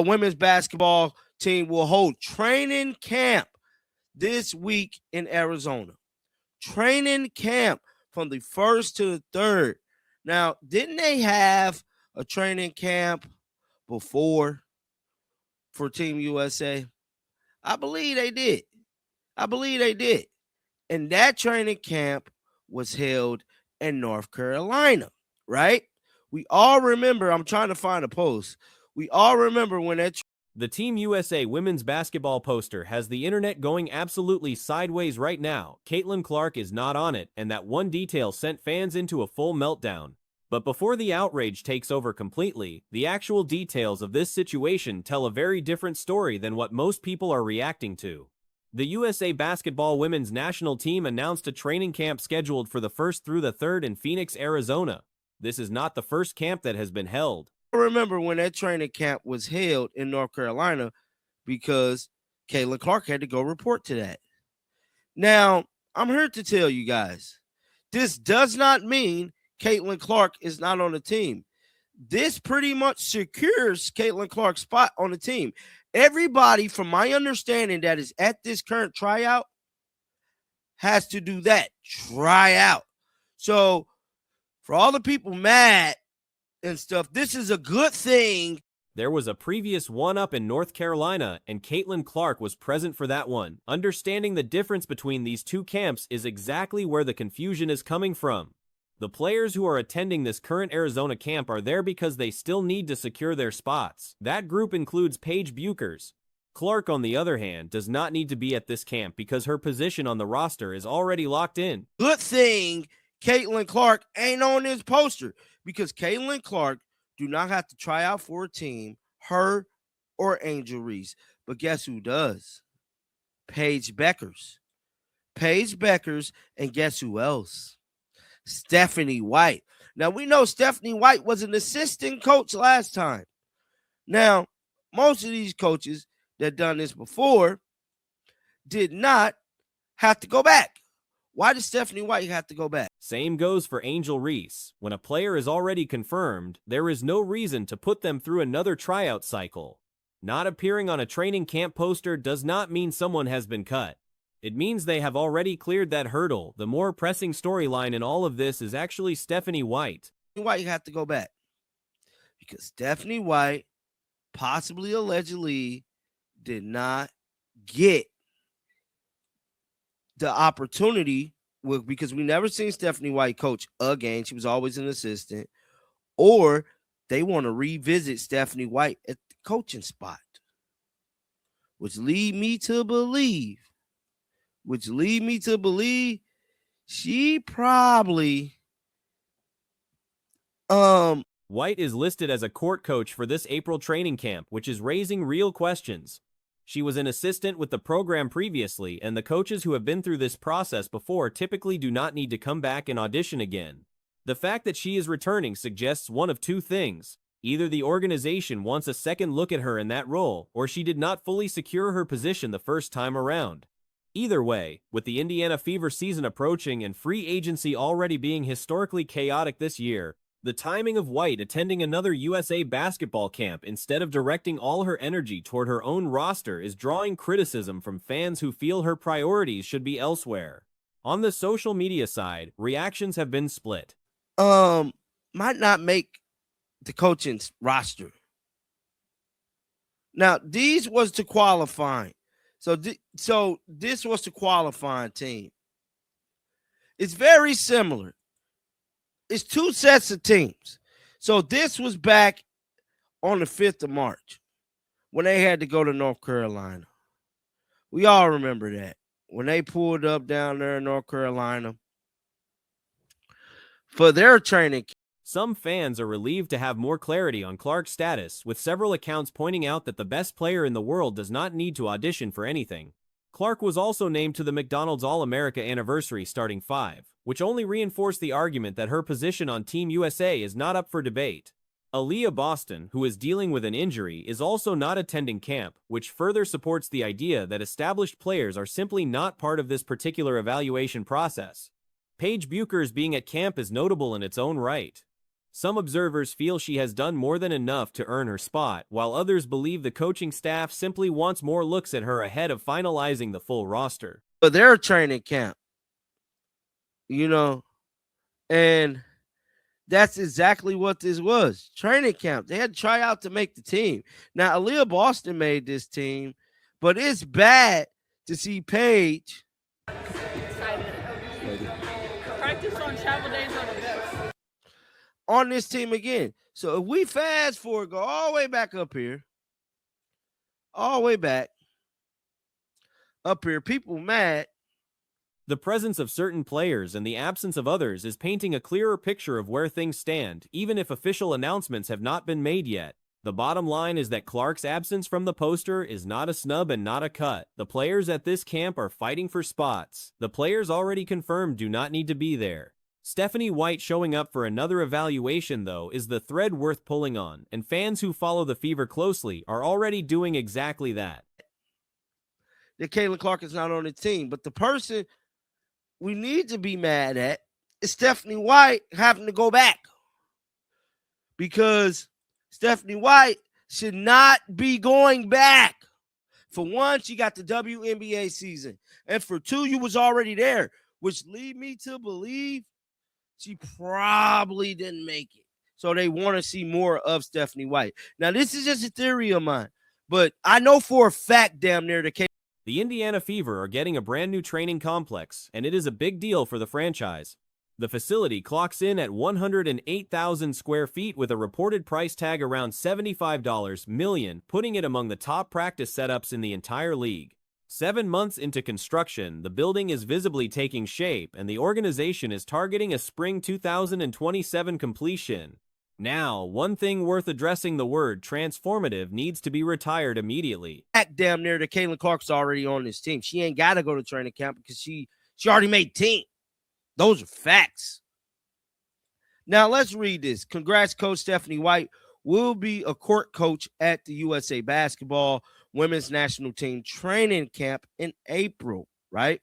women's basketball team will hold training camp this week in Arizona. Training camp from the 1st to the 3rd. Now, didn't they have a training camp before for Team USA? I believe they did. And that training camp was held in North Carolina, right? We all remember, I'm trying to find a post. We all remember when that The Team USA women's basketball poster has the internet going absolutely sideways right now. Caitlin Clark is not on it, and that one detail sent fans into a full meltdown. But before the outrage takes over completely, the actual details of this situation tell a very different story than what most people are reacting to. The USA basketball women's national team announced a training camp scheduled for the 1st through the 3rd in Phoenix, Arizona. This is not the first camp that has been held. I remember when that training camp was held in North Carolina because Caitlin Clark had to go report to that. Now, I'm here to tell you guys, this does not mean Caitlin Clark is not on the team. This pretty much secures Caitlin Clark's spot on the team. Everybody, from my understanding, that is at this current tryout has to do that, try out. So, for all the people mad and stuff, this is a good thing. There was a previous one-up in North Carolina, and Caitlin Clark was present for that one. Understanding the difference between these two camps is exactly where the confusion is coming from. The players who are attending this current Arizona camp are there because they still need to secure their spots. That group includes Paige Buchers. Clark, on the other hand, does not need to be at this camp because her position on the roster is already locked in. Good thing Caitlin Clark ain't on this poster because Caitlin Clark do not have to try out for a team, her or Angel Reese. But guess who does? Paige Buchers. Paige Buchers, and guess who else? Stephanie White. Now, we know Stephanie White was an assistant coach last time. Now, most of these coaches that done this before did not have to go back. Why does Stephanie White have to go back? Same goes for Angel Reese. When a player is already confirmed, there is no reason to put them through another tryout cycle. Not appearing on a training camp poster does not mean someone has been cut. It means they have already cleared that hurdle. The more pressing storyline in all of this is actually Stephanie White. White have to go back because Stephanie White possibly, allegedly, did not get the opportunity because we never seen Stephanie White coach again. She was always an assistant, or they want to revisit Stephanie White at the coaching spot, which lead me to believe she probably White is listed as a court coach for this April training camp, which is raising real questions. She was an assistant with the program previously, and the coaches who have been through this process before typically do not need to come back and audition again. The fact that she is returning suggests one of two things. Either the organization wants a second look at her in that role, or she did not fully secure her position the first time around. Either way, with the Indiana Fever season approaching and free agency already being historically chaotic this year, the timing of White attending another USA basketball camp instead of directing all her energy toward her own roster is drawing criticism from fans who feel her priorities should be elsewhere. On the social media side, reactions have been split. Might not make the coaching roster. Now, these was to qualifying. So this was the qualifying team. It's very similar. It's two sets of teams. So this was back on the 5th of March when they had to go to North Carolina. We all remember that. When they pulled up down there in North Carolina for their training. Some fans are relieved to have more clarity on Clark's status, with several accounts pointing out that the best player in the world does not need to audition for anything. Clark was also named to the McDonald's All-America Anniversary starting 5, which only reinforced the argument that her position on Team USA is not up for debate. Aaliyah Boston, who is dealing with an injury, is also not attending camp, which further supports the idea that established players are simply not part of this particular evaluation process. Paige Buchers being at camp is notable in its own right. Some observers feel she has done more than enough to earn her spot, while others believe the coaching staff simply wants more looks at her ahead of finalizing the full roster. But they're training camp, and that's exactly what this was. Training camp. They had to try out to make the team. Now, Aaliyah Boston made this team, but it's bad to see Paige. Practice on travel days are the best. On this team again. So if we fast forward, go all the way back up here, people mad. The presence of certain players and the absence of others is painting a clearer picture of where things stand, even if official announcements have not been made yet. The bottom line is that Clark's absence from the poster is not a snub and not a cut. The players at this camp are fighting for spots. The players already confirmed do not need to be there. Stephanie White showing up for another evaluation, though, is the thread worth pulling on, and fans who follow the Fever closely are already doing exactly that. That Caitlin Clark is not on the team, but the person we need to be mad at is Stephanie White having to go back, because Stephanie White should not be going back. For one, she got the WNBA season, and for two, you was already there, which lead me to believe she probably didn't make it. So they want to see more of Stephanie White. Now, this is just a theory of mine, but I know for a fact damn near the case. The Indiana Fever are getting a brand new training complex, and it is a big deal for the franchise. The facility clocks in at 108,000 square feet with a reported price tag around $75 million, putting it among the top practice setups in the entire league. 7 months into construction, the building is visibly taking shape, and the organization is targeting a spring 2027 completion. Now, one thing worth addressing: the word transformative needs to be retired immediately. Damn near the Caitlin Clark's already on this team. She ain't got to go to training camp because she already made team. Those are facts. Now, let's read this. Congrats, Coach Stephanie White will be a court coach at the USA Basketball Women's National Team training camp in April, right?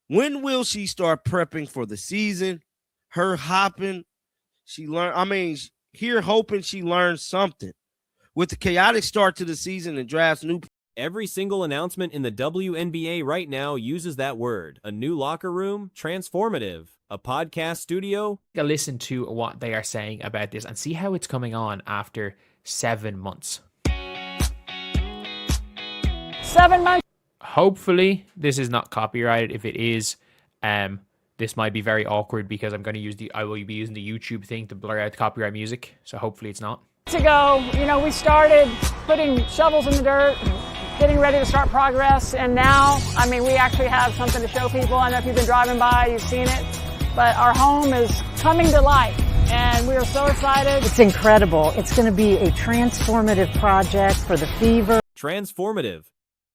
When will she start prepping for the season? Her hoping hoping she learns something. With the chaotic start to the season and drafts new. Every single announcement in the WNBA right now uses that word. A new locker room, transformative, a podcast studio. Listen to what they are saying about this and see how it's coming on after 7 months. 7 months. Hopefully this is not copyrighted. If it is, this might be very awkward because I will be using the YouTube thing to blur out the copyright music. So hopefully it's not. Ago, we started putting shovels in the dirt, getting ready to start progress, and now, we actually have something to show people. I know if you've been driving by, you've seen it, but our home is coming to life, and we are so excited. It's incredible. It's going to be a transformative project for the Fever. Transformative.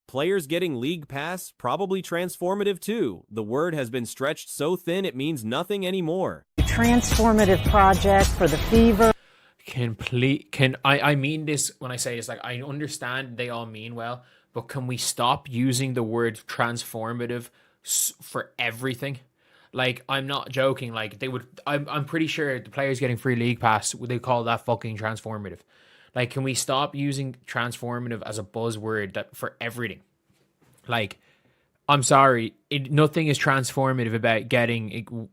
Players getting league pass, probably transformative too. The word has been stretched so thin it means nothing anymore. A transformative project for the Fever. I mean this when I say this, I understand they all mean well, but can we stop using the word transformative for everything? I'm not joking. I'm pretty sure the players getting free league pass, they call that fucking transformative. Can we stop using transformative as a buzzword for everything? I'm sorry, nothing is transformative about getting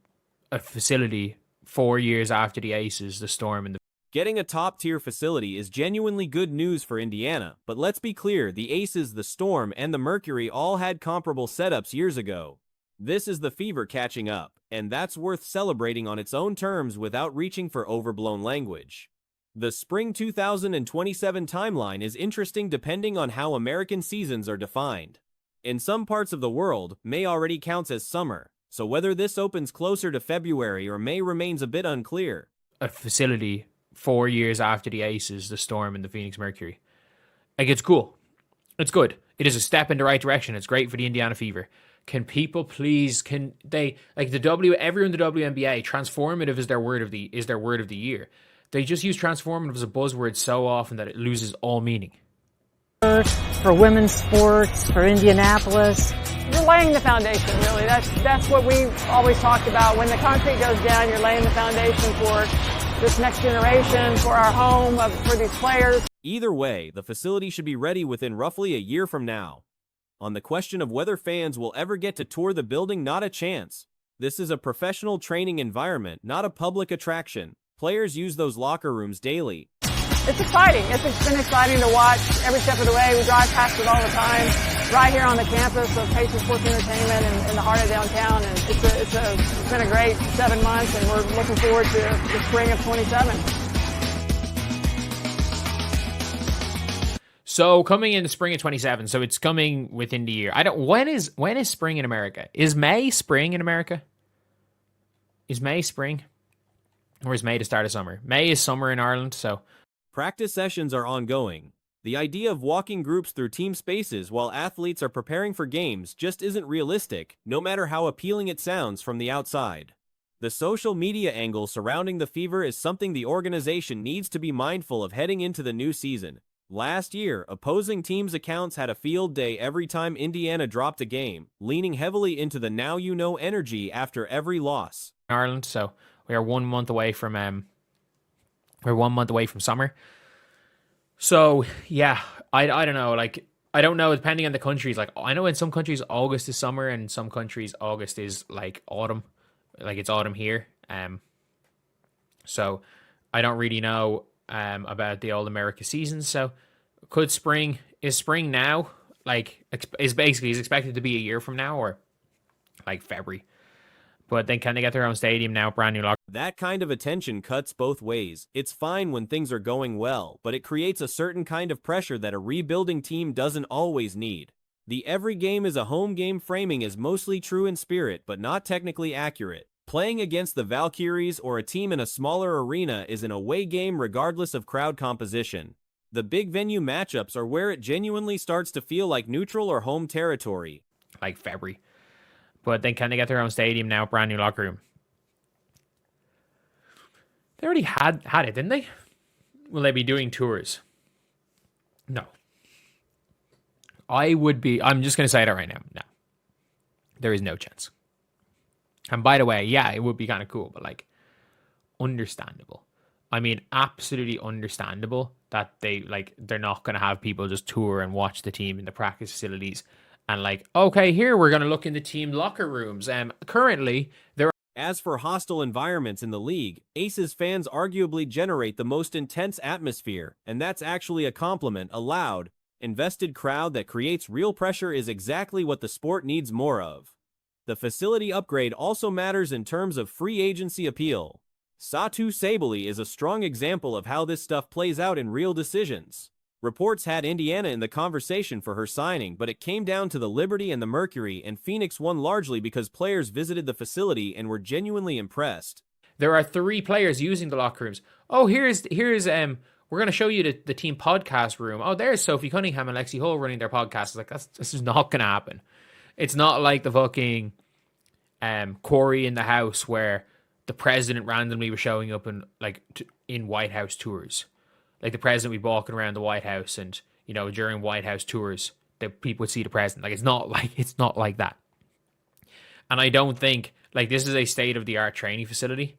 a facility 4 years after the Aces, the Storm, and the. Getting a top-tier facility is genuinely good news for Indiana, but let's be clear, the Aces, the Storm, and the Mercury all had comparable setups years ago. This is the Fever catching up, and that's worth celebrating on its own terms without reaching for overblown language. The spring 2027 timeline is interesting depending on how American seasons are defined. In some parts of the world, May already counts as summer, so whether this opens closer to February or May remains a bit unclear. A facility 4 years after the Aces, the Storm, and the Phoenix Mercury. It's cool. It's good. It is a step in the right direction. It's great for the Indiana Fever. Can people please, everyone in the WNBA, transformative is their word of the year. They just use transformative as a buzzword so often that it loses all meaning. for women's sports, for Indianapolis. You're laying the foundation, really. That's what we always talked about. When the concrete goes down, you're laying the foundation for this next generation, for our home, for these players. Either way, the facility should be ready within roughly a year from now. On the question of whether fans will ever get to tour the building, not a chance. This is a professional training environment, not a public attraction. Players use those locker rooms daily. It's exciting. It's been exciting to watch every step of the way. We drive past it all the time, right here on the campus of Pacers Sports Entertainment in the heart of downtown. And it's been a great 7 months, and we're looking forward to the spring of 27. So coming in the spring of 27, so it's coming within the year. When is spring in America? Is May spring in America? Is May spring? Or is May the start of summer? May is summer in Ireland, so... Practice sessions are ongoing. The idea of walking groups through team spaces while athletes are preparing for games just isn't realistic, no matter how appealing it sounds from the outside. The social media angle surrounding the Fever is something the organization needs to be mindful of heading into the new season. Last year, opposing teams' accounts had a field day every time Indiana dropped a game, leaning heavily into the now you know energy after every loss. Ireland, so we are 1 month away from summer. So yeah, I don't know. Like, I don't know, depending on the countries. Like, I know in some countries August is summer, and in some countries August is like autumn. Like, it's autumn here. So I don't really know about the All America season. So is spring now? Like, is expected to be a year from now, or like February? But then can they get their own stadium now, brand new locker? That kind of attention cuts both ways. It's fine when things are going well, but it creates a certain kind of pressure that a rebuilding team doesn't always need. The every game is a home game framing is mostly true in spirit, but not technically accurate. Playing against the Valkyries or a team in a smaller arena is an away game regardless of crowd composition. The big venue matchups are where it genuinely starts to feel like neutral or home territory. Like February. But then can they get their own stadium now, brand new locker room? They already had it, didn't they? Will they be doing tours? No. I'm just going to say that right now. No. There is no chance. And by the way, yeah, it would be kind of cool, but like, understandable. I mean, absolutely understandable that they're not going to have people just tour and watch the team in the practice facilities. And like, okay, here we're going to look in the team locker rooms. Currently, there are... As for hostile environments in the league, Aces fans arguably generate the most intense atmosphere, and that's actually a compliment. A loud, invested crowd that creates real pressure is exactly what the sport needs more of. The facility upgrade also matters in terms of free agency appeal. Satu Sabally is a strong example of how this stuff plays out in real decisions. Reports had Indiana in the conversation for her signing, but it came down to the Liberty and the Mercury, and Phoenix won largely because players visited the facility and were genuinely impressed. There are 3 players using the locker rooms. Oh, here's we're going to show you the team podcast room. Oh, there's Sophie Cunningham and Lexi Hull running their podcast. It's like, this is not going to happen. It's not like the fucking Corey in the House where the president randomly was showing up in White House tours. Like, the president would be walking around the White House, and, you know, during White House tours, the people would see the president. Like, it's not like that. And I don't think, like, this is a state-of-the-art training facility.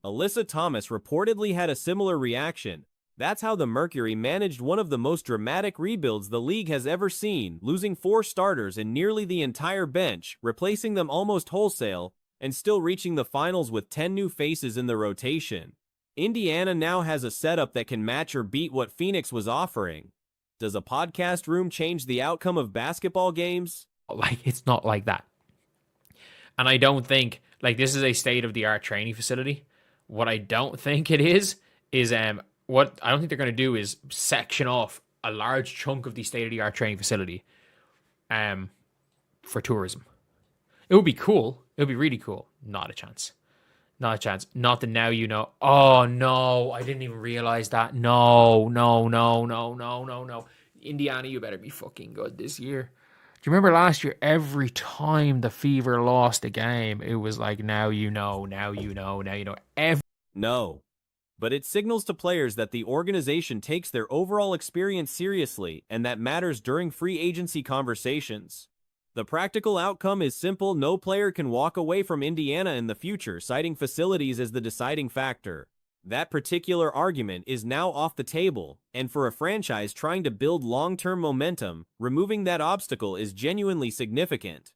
Alyssa Thomas reportedly had a similar reaction. That's how the Mercury managed one of the most dramatic rebuilds the league has ever seen, losing 4 starters and nearly the entire bench, replacing them almost wholesale, and still reaching the finals with 10 new faces in the rotation. Indiana now has a setup that can match or beat what Phoenix was offering. Does a podcast room change the outcome of basketball games? Like, it's not like that. And I don't think, like, this is a state-of-the-art training facility. What I don't think it is what I don't think they're going to do is section off a large chunk of the state-of-the-art training facility for tourism. It would be cool. It would be really cool. Not a chance. Not a chance. Not the now you know. Oh, no. I didn't even realize that. No. Indiana, you better be fucking good this year. Do you remember last year, every time the Fever lost a game, it was like, now you know. No. but it signals to players that the organization takes their overall experience seriously and that matters during free agency conversations. The practical outcome is simple: no player can walk away from Indiana in the future, citing facilities as the deciding factor. That particular argument is now off the table, and for a franchise trying to build long-term momentum, removing that obstacle is genuinely significant.